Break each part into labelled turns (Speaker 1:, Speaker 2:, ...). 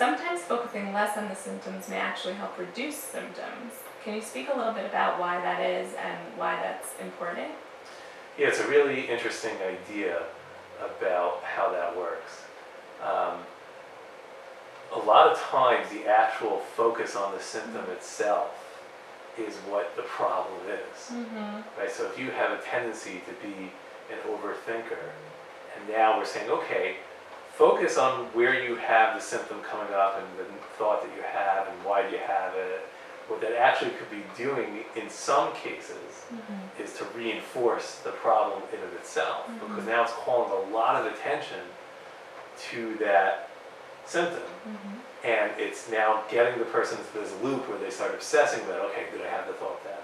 Speaker 1: Sometimes focusing less on the symptoms may actually help reduce symptoms. Can you speak a little bit about why that is and why that's important?
Speaker 2: Yeah, it's a really interesting idea about how that works. Um, a lot of times the actual focus on the symptom itself is what the problem is,
Speaker 1: Mm-hmm.
Speaker 2: right? So if you have a tendency to be an overthinker, and now we're saying, okay, focus on where you have the symptom coming up and the thought that you have and why do you have it. What that actually could be doing in some cases
Speaker 1: Mm-hmm.
Speaker 2: is to reinforce the problem in of itself, because now it's calling a lot of attention to that symptom,
Speaker 1: Mm-hmm.
Speaker 2: and it's now getting the person into this loop where they start obsessing about, okay, did I have the thought then?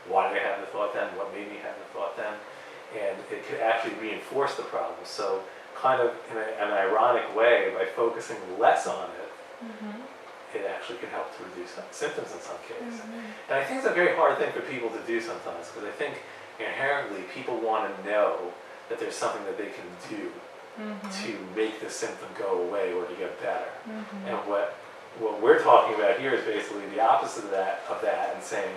Speaker 2: Why did I have the thought then? What made me have the thought then? And it could actually reinforce the problem. So kind of in an ironic way, by focusing less on it,
Speaker 1: Mm-hmm.
Speaker 2: it actually can help to reduce symptoms in some cases.
Speaker 1: Mm-hmm.
Speaker 2: And I think it's a very hard thing for people to do sometimes, because I think inherently people want to know that there's something that they can do
Speaker 1: Mm-hmm.
Speaker 2: to make the symptom go away or to get better.
Speaker 1: Mm-hmm.
Speaker 2: And what we're talking about here is basically the opposite of that, and saying,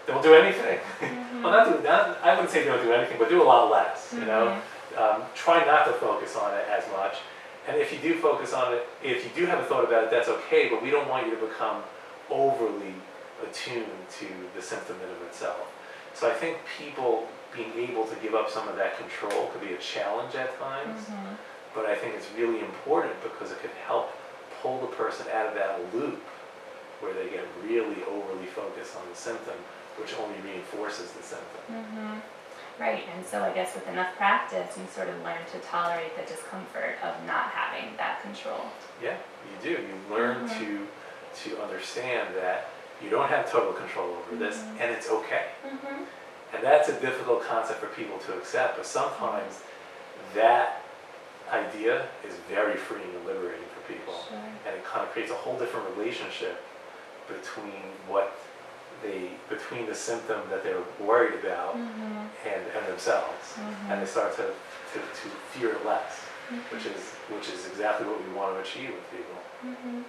Speaker 2: don't do anything.
Speaker 1: Mm-hmm.
Speaker 2: Well, I wouldn't say don't do anything, but do a lot less, you know? Try not to focus on it as much. And if you do focus on it, if you do have a thought about it, that's okay, but we don't want you to become overly attuned to the symptom in of itself. So I think people being able to give up some of that control could be a challenge at times,
Speaker 1: Mm-hmm.
Speaker 2: but I think it's really important because it could help pull the person out of that loop where they get really overly focused on the symptom, which only reinforces the symptom.
Speaker 1: Mm-hmm. Right, and so I guess with enough practice, you sort of learn to tolerate the discomfort of not having that control.
Speaker 2: Yeah, you do. You learn to understand that you don't have total control over this, and it's okay.
Speaker 1: Mm-hmm.
Speaker 2: And that's a difficult concept for people to accept, but sometimes that idea is very freeing and liberating for people.
Speaker 1: Sure.
Speaker 2: And it kind of creates a whole different relationship between between the symptom that they're worried about
Speaker 1: Mm-hmm.
Speaker 2: and themselves.
Speaker 1: Mm-hmm.
Speaker 2: And they start to fear it less, which is exactly what we want to achieve with people.
Speaker 1: Mm-hmm.